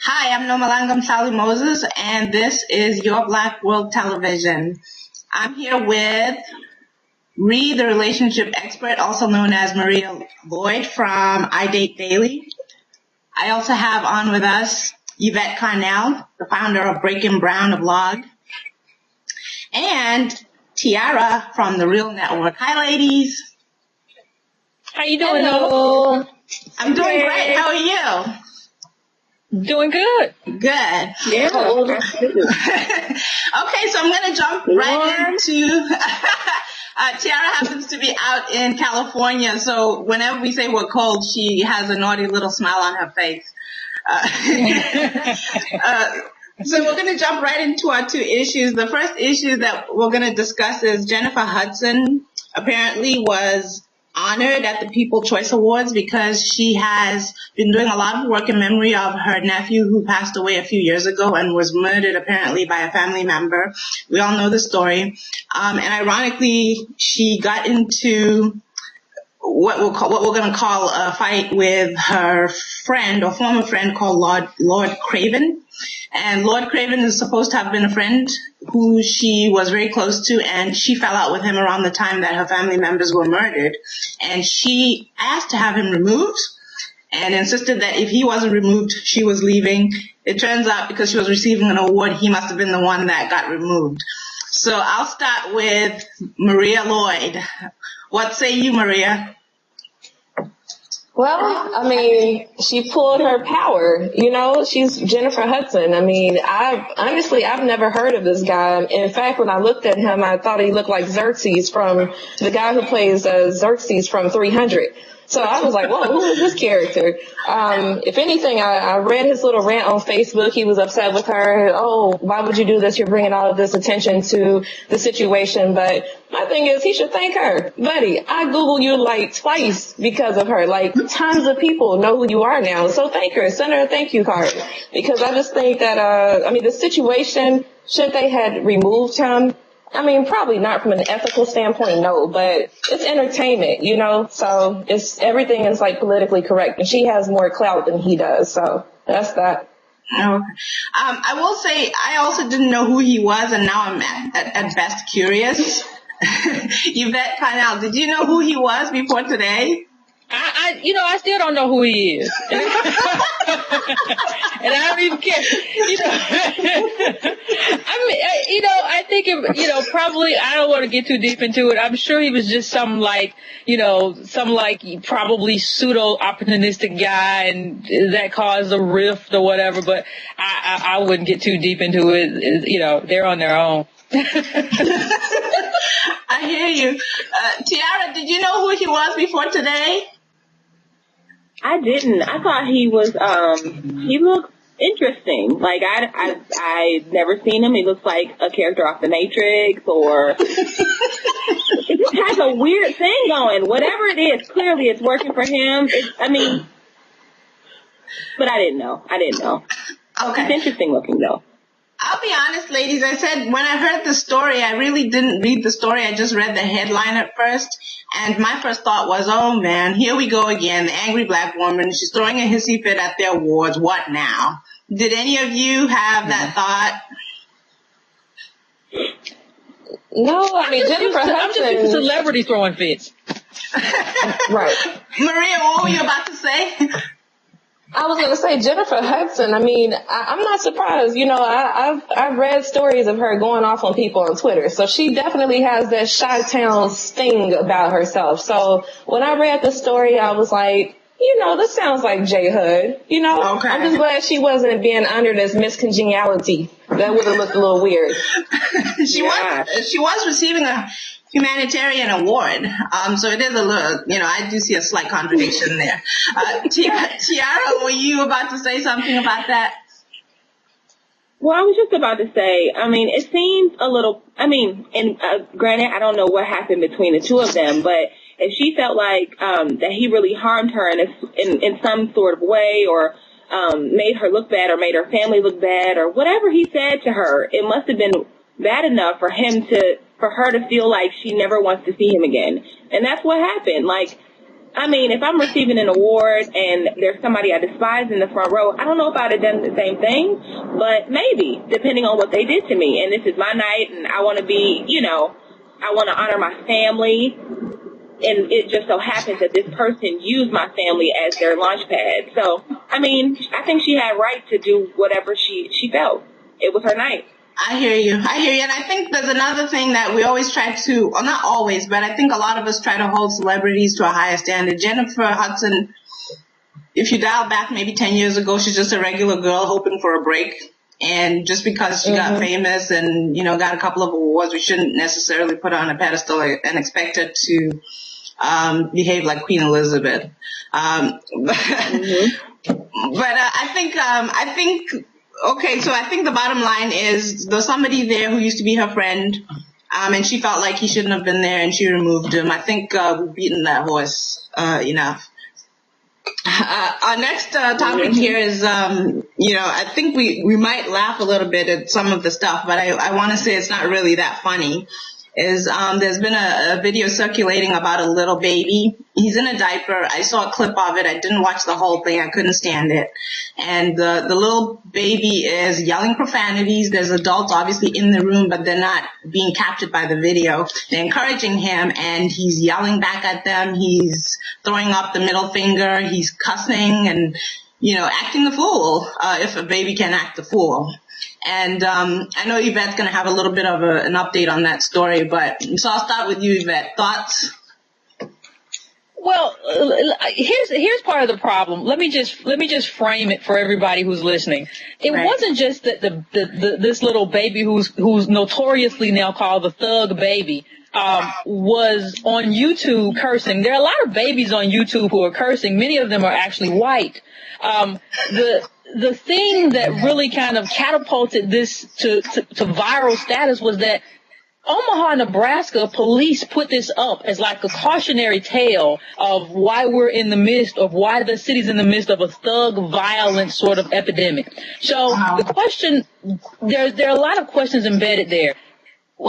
Hi, I'm Nomalangam Sally Moses, and this is Your Black World Television. I'm here with Ree, the relationship expert, also known as Maria Lloyd from I Date Daily. I also have on with us Yvette Carnell, the founder of Breaking Brown, a blog, and Tiara from The Real Network. Hi, ladies. How you doing? Hello. I'm doing great. How are you? Doing good. Good. Yeah. Okay, so I'm going to jump right into Tiara happens to be out in California, so whenever we say we're cold, she has a naughty little smile on her face. So we're going to jump right into our two issues. The first issue that we're going to discuss is Jennifer Hudson apparently was honored at the People Choice Awards because she has been doing a lot of work in memory of her nephew who passed away a few years ago and was murdered apparently by a family member. We all know the story. And ironically, she got into what we're going to call a fight with her friend or former friend called Lord Craven. And Lord Craven is supposed to have been a friend who she was very close to, and she fell out with him around the time that her family members were murdered. And she asked to have him removed and insisted that if he wasn't removed, she was leaving. It turns out because she was receiving an award, he must have been the one that got removed. So I'll start with Maria Lloyd. What say you, Maria? Well, I mean, she pulled her power, she's Jennifer Hudson. I mean, I've never heard of this guy. In fact, when I looked at him, I thought he looked like Xerxes from the guy who plays Xerxes from 300. So I was like, whoa, who is this character? If anything, I read his little rant on Facebook. He was upset with her. Oh, why would you do this? You're bringing all of this attention to the situation. But my thing is, he should thank her. Buddy, I Googled you like twice because of her. Like, tons of people know who you are now. So thank her. Send her a thank you card. Because I just think that, the situation, should they had removed him, probably not from an ethical standpoint, no, but it's entertainment, so everything is like politically correct, and she has more clout than he does, so that's that. Okay. I will say I also didn't know who he was, and now I'm at best curious. Yvette Carnell, did you know who he was before today? I still don't know who he is. And I don't even care. I think, probably, I don't want to get too deep into it. I'm sure he was just some probably pseudo opportunistic guy and that caused a rift or whatever, but I wouldn't get too deep into it. They're on their own. I hear you. Tiara, did you know who he was before today? I didn't. I thought he was, he looked interesting. Like, I've never seen him. He looks like a character off The Matrix, or it just has a weird thing going. Whatever it is, clearly it's working for him. But I didn't know. Okay. It's interesting looking, though. I'll be honest, ladies. I said when I heard the story, I really didn't read the story. I just read the headline at first. And my first thought was, oh, man, here we go again. The angry black woman. She's throwing a hissy fit at their awards. What now? Did any of you have that thought? No, Jennifer Hudson. I'm just a celebrity throwing fits. Right. Maria, what were you about to say? I was going to say Jennifer Hudson. I'm not surprised. I've read stories of her going off on people on Twitter. So she definitely has that Chi-Town sting about herself. So when I read the story, I was like, this sounds like J Hood. Okay. I'm just glad she wasn't being honored as Miss Congeniality. That would have looked a little weird. She was receiving a humanitarian award. So it is a little, I do see a slight contradiction there. Tiara, were you about to say something about that? Well, I was just about to say, it seems a little, granted, I don't know what happened between the two of them, but if she felt like, that he really harmed her in some sort of way, or, made her look bad, or made her family look bad, or whatever he said to her, it must have been bad enough for her to feel like she never wants to see him again. And that's what happened. Like, I mean, if I'm receiving an award and there's somebody I despise in the front row, I don't know if I'd have done the same thing, but maybe, depending on what they did to me. And this is my night, and I want to be, I want to honor my family. And it just so happens that this person used my family as their launch pad. So, I mean, I think she had right to do whatever she felt. It was her night. I hear you. And I think there's another thing that we always try to, well, not always, but I think a lot of us try to hold celebrities to a higher standard. Jennifer Hudson, if you dial back maybe 10 years ago, she's just a regular girl hoping for a break. And just because she got famous and, got a couple of awards, we shouldn't necessarily put her on a pedestal and expect her to behave like Queen Elizabeth. But I think, okay, so I think the bottom line is there's somebody there who used to be her friend, and she felt like he shouldn't have been there, and she removed him. I think we've beaten that horse enough. Our next topic here is, I think we might laugh a little bit at some of the stuff, but I want to say it's not really that funny. There's been a video circulating about a little baby. He's in a diaper. I saw a clip of it. I didn't watch the whole thing. I couldn't stand it. And the little baby is yelling profanities. There's adults obviously in the room, but they're not being captured by the video. They're encouraging him, and he's yelling back at them. He's throwing up the middle finger. He's cussing and, acting the fool, if a baby can act the fool. And I know Yvette's going to have a little bit of an update on that story, so I'll start with you, Yvette. Thoughts? Well, here's part of the problem. Let me just frame it for everybody who's listening. It wasn't just that this little baby who's notoriously now called the thug baby was on YouTube cursing. There are a lot of babies on YouTube who are cursing. Many of them are actually white. The thing that really kind of catapulted this to viral status was that Omaha, Nebraska police put this up as like a cautionary tale of why the city's in the midst of a thug violence sort of epidemic. So the question, there are a lot of questions embedded there.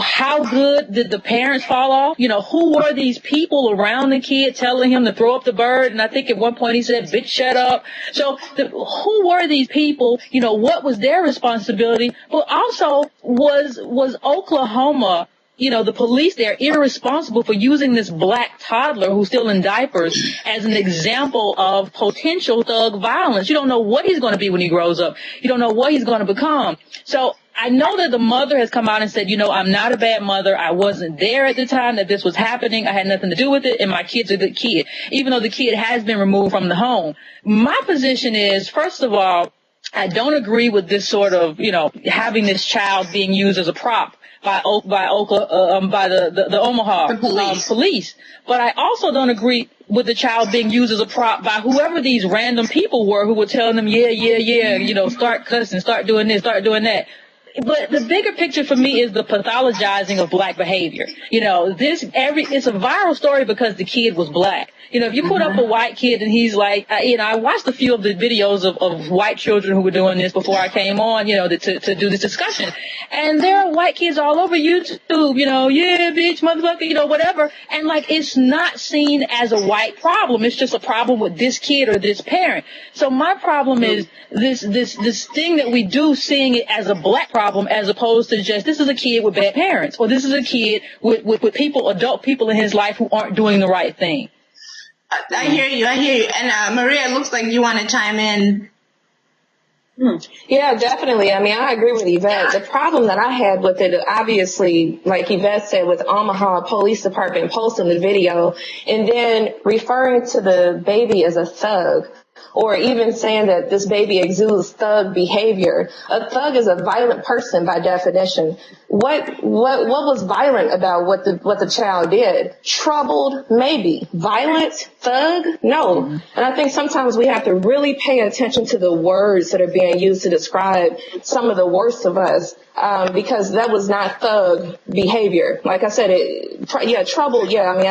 How good did the parents fall off? Who were these people around the kid telling him to throw up the bird? And I think at one point he said, bitch, shut up. So who were these people? What was their responsibility? But also was Oklahoma, the police there irresponsible for using this black toddler who's still in diapers as an example of potential thug violence. You don't know what he's going to be when he grows up. You don't know what he's going to become. So I know that the mother has come out and said, I'm not a bad mother. I wasn't there at the time that this was happening. I had nothing to do with it, and my kid's a good kid, even though the kid has been removed from the home. My position is, first of all, I don't agree with this sort of, having this child being used as a prop by the Omaha police. But I also don't agree with the child being used as a prop by whoever these random people were who were telling them, start cussing, start doing this, start doing that. But the bigger picture for me is the pathologizing of black behavior. It's a viral story because the kid was black. If you put up a white kid and he's like, I watched a few of the videos of white children who were doing this before I came on, to do this discussion. And there are white kids all over YouTube, yeah, bitch, motherfucker, whatever. And it's not seen as a white problem. It's just a problem with this kid or this parent. So my problem is this thing that we do, seeing it as a black problem as opposed to just this is a kid with bad parents, or this is a kid with adult people in his life who aren't doing the right thing. I hear you. And Maria, it looks like you want to chime in. Yeah, definitely. I mean, I agree with Yvette. The problem that I had with it, obviously, like Yvette said, with Omaha Police Department posting the video and then referring to the baby as a thug, or even saying that this baby exudes thug behavior. A thug is a violent person by definition. What was violent about what the child did? Troubled, maybe. Violent, thug, no. And I think sometimes we have to really pay attention to the words that are being used to describe some of the worst of us, because that was not thug behavior. Like I said, troubled. Yeah, I mean,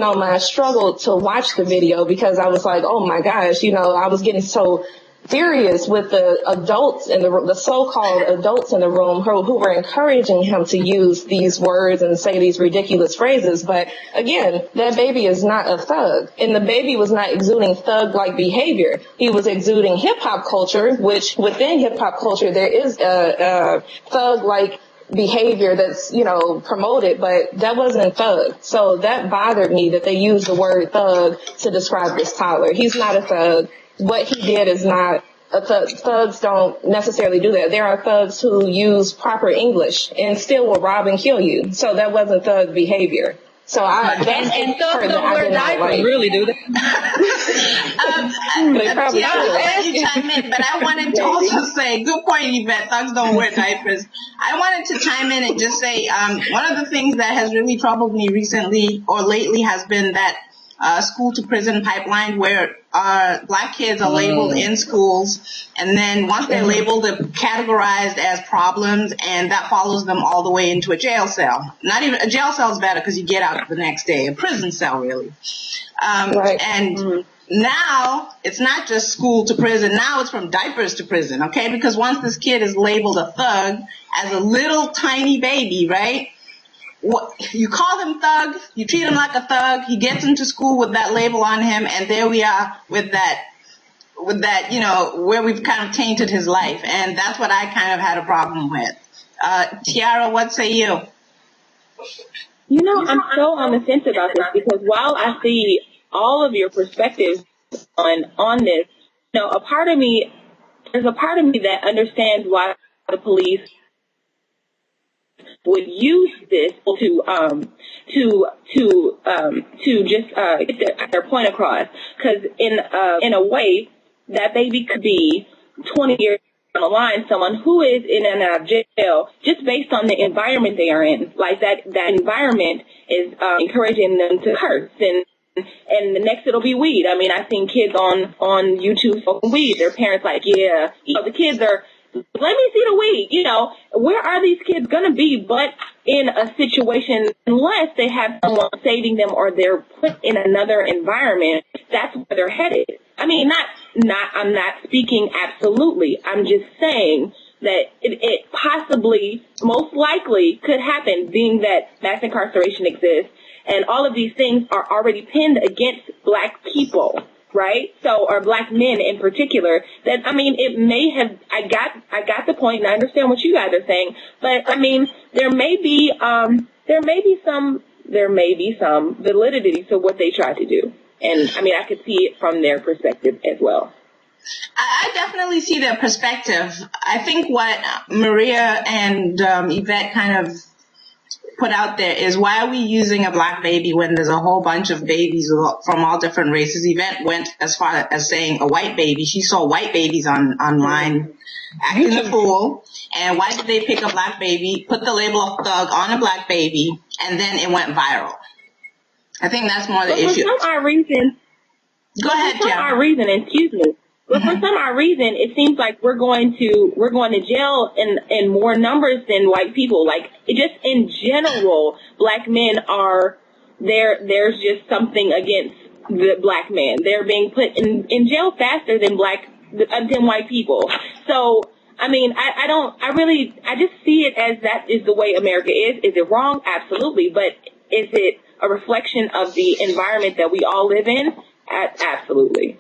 I struggled to watch the video because I was like, oh my gosh, I was getting so furious with the adults in the so-called adults in the room who were encouraging him to use these words and say these ridiculous phrases. But again, that baby is not a thug, and the baby was not exuding thug-like behavior. He was exuding hip-hop culture, which within hip-hop culture there is a thug-like behavior that's, promoted, but that wasn't thug. So that bothered me that they used the word thug to describe this toddler. He's not a thug. What he did is not a thug. Thugs don't necessarily do that. There are thugs who use proper English and still will rob and kill you. So that wasn't thug behavior. So and thugs don't wear diapers, really, do they? They probably you chime in, but I wanted to also say, good point, Yvette. Thugs don't wear diapers. I wanted to chime in and just say, one of the things that has really troubled me recently or lately has been that school to prison pipeline where black kids are labeled in schools, and then once they're labeled, they're categorized as problems, and that follows them all the way into a jail cell. Not even a jail cell is better because you get out the next day. A prison cell, really. Right. And now it's not just school to prison. Now it's from diapers to prison. Okay, because once this kid is labeled a thug as a little tiny baby, right? You call him thug, you treat him like a thug, he gets into school with that label on him, and there we are with that, where we've kind of tainted his life. And that's what I kind of had a problem with. Tiara, what say you? I'm so on the fence about this because while I see all of your perspectives on this, there's a part of me that understands why the police would use this to just get their point across. Because in a way, that baby could be 20 years down the line someone who is in and out of jail just based on the environment they are in. Like that environment is encouraging them to curse and the next it'll be weed. I mean, I've seen kids on YouTube smoking weed. Their parents like, yeah, the kids are. Let me see the weed. Where are these kids going to be but in a situation unless they have someone saving them or they're put in another environment? That's where they're headed. I mean, I'm not speaking absolutely. I'm just saying that it possibly, most likely could happen, being that mass incarceration exists and all of these things are already pinned against black people. Right? So, or black men in particular, that, I mean, it may have, I got the point and I understand what you guys are saying, but I mean, there may be some validity to what they try to do. And I mean, I could see it from their perspective as well. I definitely see their perspective. I think what Maria and Yvette kind of put out there is, why are we using a black baby when there's a whole bunch of babies from all different races? Yvette went as far as saying a white baby. She saw white babies online acting a fool. And why did they pick a black baby, put the label of thug on a black baby, and then it went viral? I think that's more the issue. For some odd reason, go ahead, For some odd reason, excuse me. But for some odd reason, it seems like we're going to jail in more numbers than white people. Like, just in general, black men are there. There's just something against the black man. They're being put in jail faster than white people. So, I mean, I just see it as that is the way America is. Is it wrong? Absolutely. But is it a reflection of the environment that we all live in? Absolutely.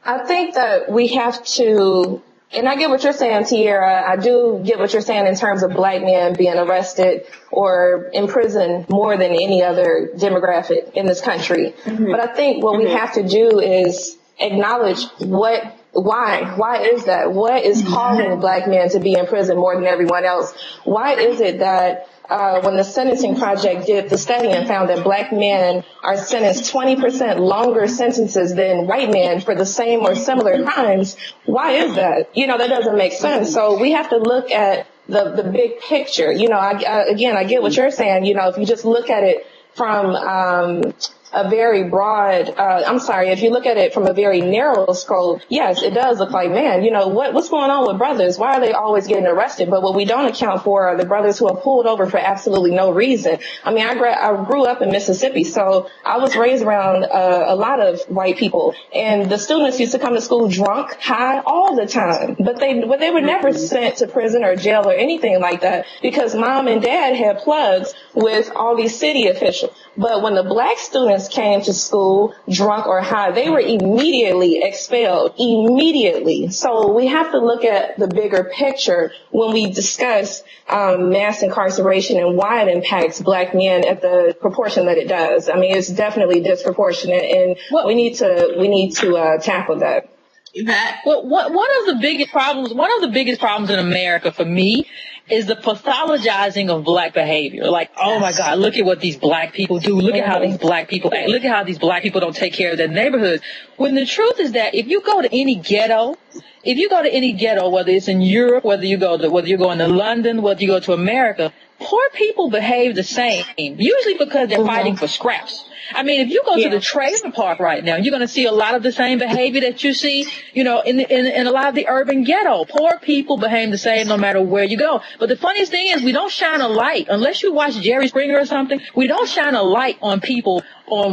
I think that we have to, and I get what you're saying, Tierra. I do get what you're saying in terms of black men being arrested or in prison more than any other demographic in this country. Mm-hmm. But I think what we have to do is acknowledge why is that? What is causing black men to be in prison more than everyone else? Why is it that when the Sentencing Project did the study and found that black men are sentenced 20% longer sentences than white men for the same or similar crimes? Why is that? That doesn't make sense. So we have to look at the big picture. I get what you're saying. If you just look at it from a very broad, if you look at it from a very narrow scope, yes, it does look like, man, what's going on with brothers? Why are they always getting arrested? But what we don't account for are the brothers who are pulled over for absolutely no reason. I mean, I grew up in Mississippi, so I was raised around a lot of white people, and the students used to come to school drunk, high, all the time. But they were never sent to prison or jail or anything like that because mom and dad had plugs with all these city officials. But when the black students came to school drunk or high, they were immediately expelled. Immediately. So we have to look at the bigger picture when we discuss mass incarceration and why it impacts black men at the proportion that it does. I mean, it's definitely disproportionate, and we need to tackle that. Well, one of the biggest problems in America for me is the pathologizing of black behavior. Like, oh my God, look at what these black people do. Look at how these black people act. Look at how these black people don't take care of their neighborhoods. When the truth is that if you go to any ghetto, whether it's in Europe, whether you're going to London, whether you go to America, poor people behave the same, usually because they're fighting for scraps. I mean, if you go to the trailer park right now, you're going to see a lot of the same behavior that you see, in a lot of the urban ghetto. Poor people behave the same no matter where you go. But the funniest thing is we don't shine a light, unless you watch Jerry Springer or something, we don't shine a light on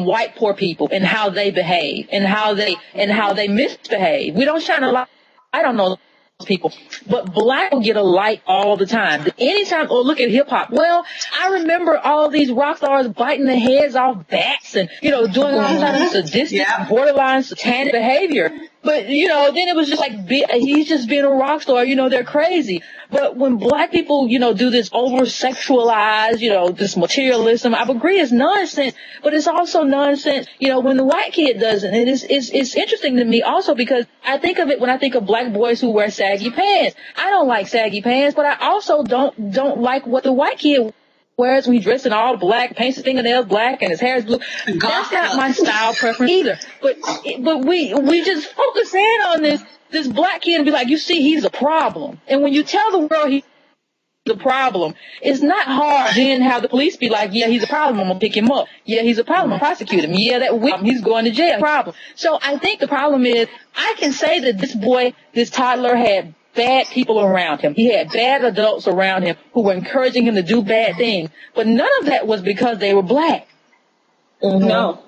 white poor people and how they behave and how they misbehave. We don't shine a light on those people, but black will get a light all the time. Anytime, look at hip hop. Well, I remember all these rock stars biting the heads off bats and, doing all kind of sadistic, borderline satanic behavior. But, then it was just like, he's just being a rock star, they're crazy. But when black people, do this over-sexualized, this materialism, I agree it's nonsense, but it's also nonsense, when the white kid does it. And it's interesting to me also because I think of it when I think of black boys who wear saggy pants. I don't like saggy pants, but I also don't like what the white kid wears when he dressed in all black, paints his fingernails black, and his hair is blue. That's not my style preference either. But we just focus in on this black kid and be like, you see, he's a problem. And when you tell the world he's a problem, it's not hard then have the police be like, yeah, he's a problem, I'm gonna pick him up. Yeah, he's a problem, I'll prosecute him. Yeah, he's going to jail. Problem. So I think the problem is I can say that this toddler had bad people around him. He had bad adults around him who were encouraging him to do bad things. But none of that was because they were black. Mm-hmm. No.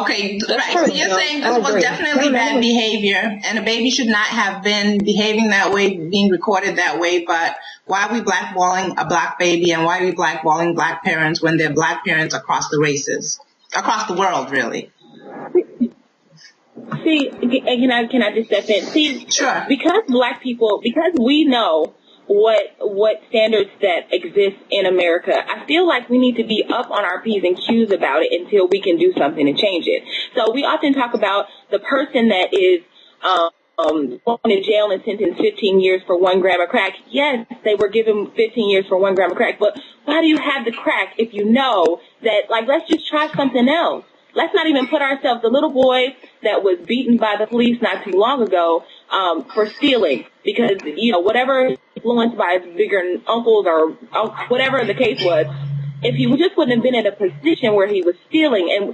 Okay, right. So you're saying this was definitely bad behavior, and a baby should not have been behaving that way, being recorded that way, but why are we blackballing a black baby, and why are we blackballing black parents when they're black parents across the races? Across the world, really. See, can I just step in? See, sure. Because we know what standards that exist in America, I feel like we need to be up on our P's and Q's about it until we can do something to change it. So we often talk about the person that is going to jail and sentenced 15 years for 1 gram of crack. Yes, they were given 15 years for 1 gram of crack, but why do you have the crack if you know that, let's just try something else? Let's not even put ourselves, the little boy that was beaten by the police not too long ago, for stealing, because, whatever influenced by his bigger uncles or whatever the case was, if he just wouldn't have been in a position where he was stealing and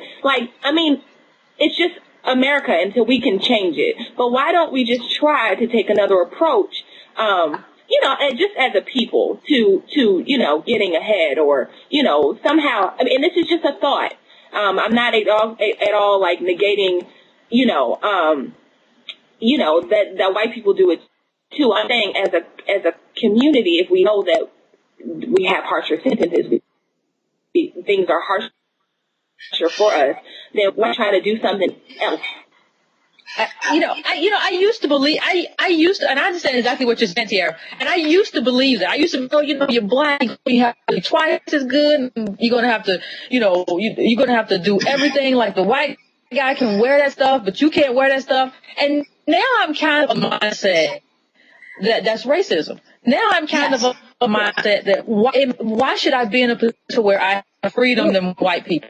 it's just America until we can change it. But why don't we just try to take another approach, and just as a people to getting ahead or, somehow, and this is just a thought. I'm not at all like negating, that white people do it too. I'm saying as a community, if we know that we have harsher sentences, things are harsher for us, then why try to do something else? I used to believe, and I understand exactly what you're saying here. And I used to believe that. I used to know, you're black, you have to be twice as good. And you're going to have to, you're going to have to do everything like the white guy can wear that stuff, but you can't wear that stuff. And now I'm kind of a mindset that's racism. Now I'm kind of a mindset that why should I be in a position where I have freedom than white people?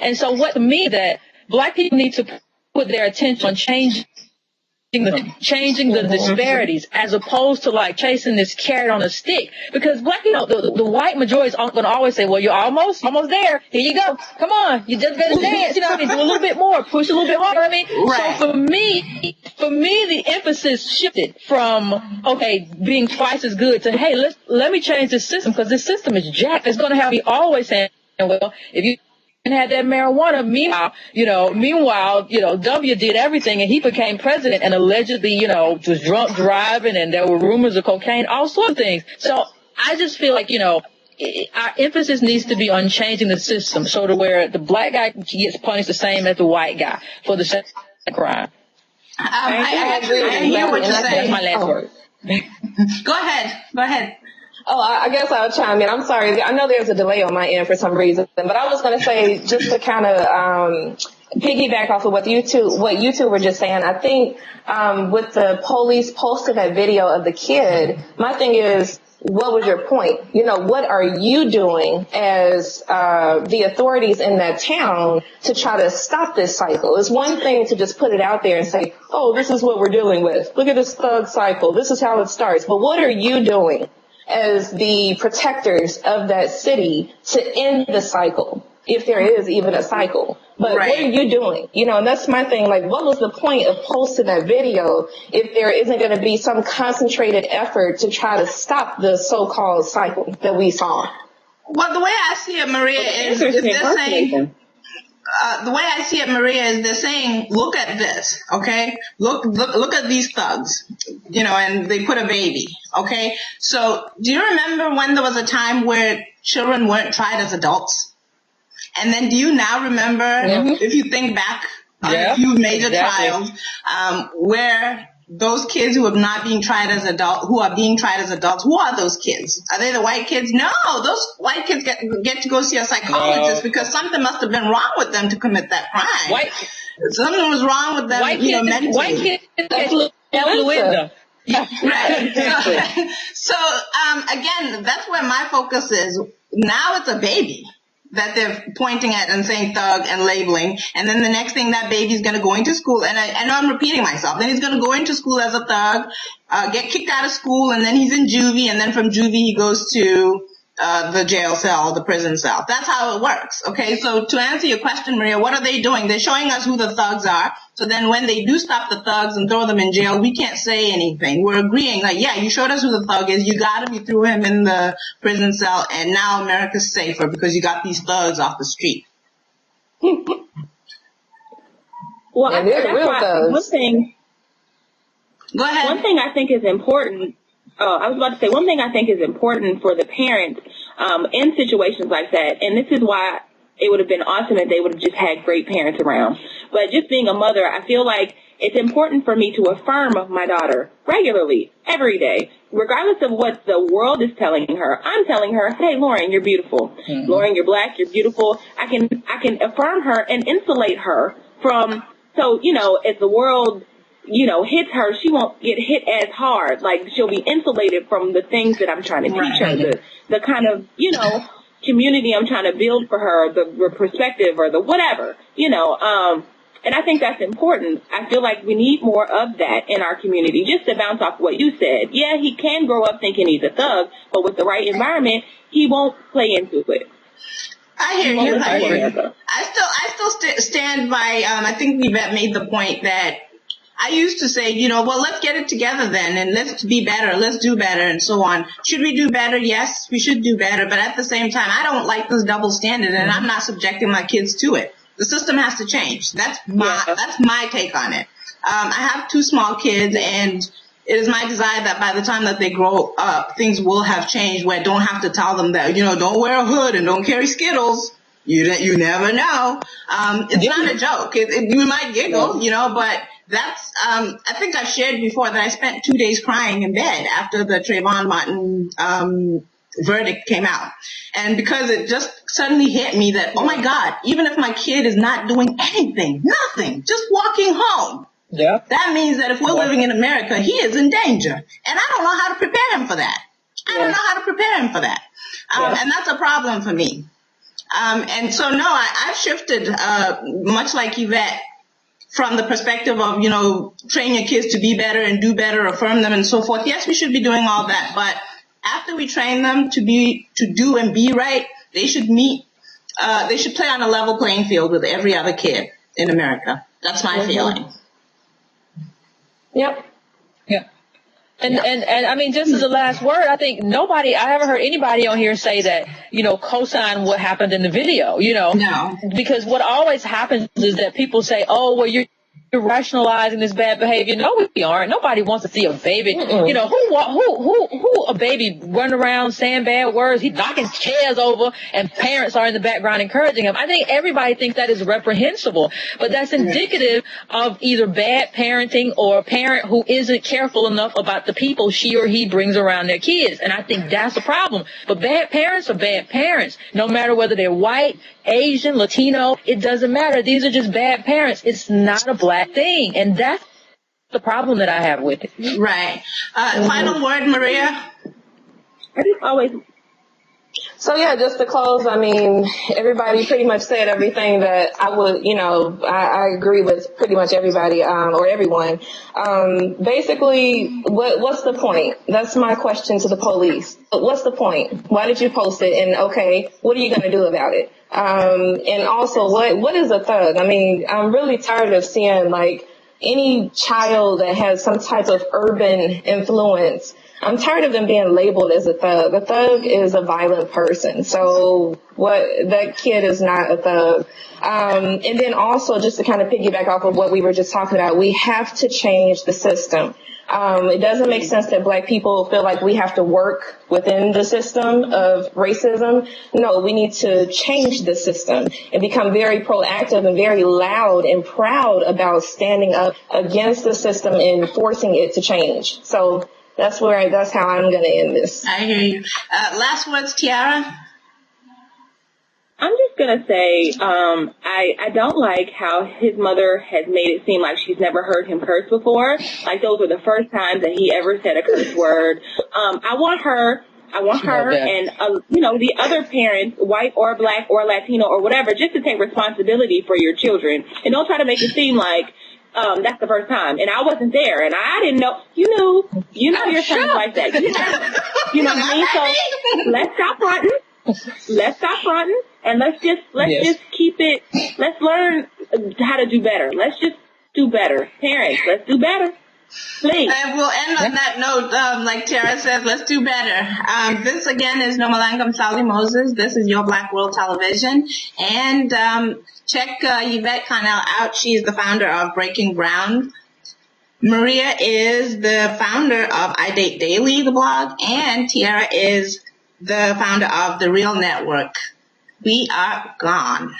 And so what to me that black people need to put their attention on changing changing the disparities as opposed to like chasing this carrot on a stick. Because black, the white majority is going to always say, well, you're almost there. Here you go. Come on. You just better dance. You know what I mean? Do a little bit more. Push a little bit harder. I mean, Right. So for me, the emphasis shifted from, okay, being twice as good to, hey, let me change this system because this system is jacked. It's going to have me always saying, well, if you had that marijuana. Meanwhile, W did everything and he became president and allegedly, was drunk driving and there were rumors of cocaine, all sorts of things. So I just feel like, our emphasis needs to be on changing the system so to where the black guy gets punished the same as the white guy for the same crime. I hear what you're saying. That's my last word. Go ahead. Oh, I guess I'll chime in. I'm sorry. I know there's a delay on my end for some reason, but I was going to say just to kind of piggyback off of what you two were just saying. I think with the police posting that video of the kid, my thing is, what was your point? What are you doing as the authorities in that town to try to stop this cycle? It's one thing to just put it out there and say, oh, this is what we're dealing with. Look at this thug cycle. This is how it starts. But what are you doing as the protectors of that city to end the cycle, if there is even a cycle? But right. What are you doing? And that's my thing. Like, what was the point of posting that video if there isn't going to be some concentrated effort to try to stop the so-called cycle that we saw? Well, the way I see it, Maria, is they're saying... the way I see it, Maria, is they're saying, look at this, okay? Look at these thugs, and they put a baby, okay? So do you remember when there was a time where children weren't tried as adults? And then do you now remember, if you think back on a few major trials, where those kids who are not being tried as adults, who are being tried as adults, who are those kids? Are they the white kids? No, those white kids get to go see a psychologist because something must have been wrong with them to commit that crime. Something was wrong with them, mentally. White kids influenza. Right. So, again, that's where my focus is. Now it's a baby that they're pointing at and saying thug and labeling. And then the next thing, that baby's going to go into school. And I know I'm repeating myself. Then he's going to go into school as a thug, get kicked out of school, and then he's in juvie. And then from juvie, he goes to the jail cell, the prison cell. That's how it works. Okay, so to answer your question, Maria, what are they doing? They're showing us who the thugs are. So then when they do stop the thugs and throw them in jail, we can't say anything. We're agreeing, like, yeah, you showed us who the thug is. You got him. You threw him in the prison cell. And now America's safer because you got these thugs off the street. Well, yeah, they're real thugs. One thing. Go ahead. One thing I think is important. I was about to say, one thing I think is important for the parents in situations like that, and this is why it would have been awesome if they would have just had great parents around. But just being a mother, I feel like it's important for me to affirm my daughter regularly, every day, regardless of what the world is telling her. I'm telling her, hey, Lauren, you're beautiful. Mm-hmm. Lauren, you're black, you're beautiful. I can affirm her and insulate her from, so, if the world hits her, she won't get hit as hard. Like, she'll be insulated from the things that I'm trying to teach her, the kind of, community I'm trying to build for her, the perspective or the whatever, and I think that's important. I feel like we need more of that in our community. Just to bounce off what you said. Yeah, he can grow up thinking he's a thug, but with the right environment, he won't play into it. I hear you. I still stand by, I think Yvette made the point that I used to say, well, let's get it together then and let's be better. Let's do better and so on. Should we do better? Yes, we should do better. But at the same time, I don't like this double standard and I'm not subjecting my kids to it. The system has to change. That's my take on it. I have 2 small kids and it is my desire that by the time that they grow up, things will have changed where I don't have to tell them that, don't wear a hood and don't carry Skittles. You never know. It's not a joke. You might giggle, but that's, I think I've shared before that I spent 2 days crying in bed after the Trayvon Martin, verdict came out. And because it just suddenly hit me that, oh my God, even if my kid is not doing anything, nothing, just walking home. Yeah. That means that if we're living in America, he is in danger. And I don't know how to prepare him for that. And that's a problem for me. And so, no, I've shifted, much like Yvette. from the perspective of, train your kids to be better and do better, affirm them and so forth. Yes, we should be doing all that. But after we train them to do and be right, they should play on a level playing field with every other kid in America. That's my feeling. Yep. Yeah. And I mean, just as a last word, I think I haven't heard anybody on here say that, co-sign what happened in the video, No. Because what always happens is that people say, oh, well, you're rationalizing this bad behavior. No, we aren't. Nobody wants to see a baby. Who a baby run around saying bad words? He's knocking chairs over, and parents are in the background encouraging him. I think everybody thinks that is reprehensible, but that's indicative of either bad parenting or a parent who isn't careful enough about the people she or he brings around their kids. And I think that's a problem. But bad parents are bad parents, no matter whether they're white, Asian, Latino. It doesn't matter. These are just bad parents. It's not a black thing, and that's the problem that I have with it. Right. Final word, Maria? I just always... So yeah, just to close, I mean, everybody pretty much said everything that I would, I agree with pretty much everybody, or everyone. Basically, what's the point? That's my question to the police. What's the point? Why did you post it? And okay, what are you going to do about it? And also, what is a thug? I mean, I'm really tired of seeing any child that has some type of urban influence. I'm tired of them being labeled as a thug. A thug is a violent person. So that kid is not a thug. And then also, just to kind of piggyback off of what we were just talking about, we have to change the system. It doesn't make sense that black people feel like we have to work within the system of racism. No, we need to change the system and become very proactive and very loud and proud about standing up against the system and forcing it to change. So that's how I'm going to end this. I hear you. Last words, Tiara? I'm just going to say, I don't like how his mother has made it seem like she's never heard him curse before. Like those were the first times that he ever said a curse word. I want her and, the other parents, white or black or Latino or whatever, just to take responsibility for your children. And don't try to make it seem like, that's the first time. And I wasn't there. And I didn't know. You knew your son like that. You know what I mean? So let's stop fronting. And let's just keep it. Let's learn how to do better. Let's just do better. Parents, let's do better. Please. And we'll end on that note. Like Tara says, let's do better. This again is Nomalangam Sally Moses. This is Your Black World Television. And check Yvette Connell out. She is the founder of Breaking Ground. Maria is the founder of I Date Daily, the blog. And Tiara is the founder of The Real Network. We are gone.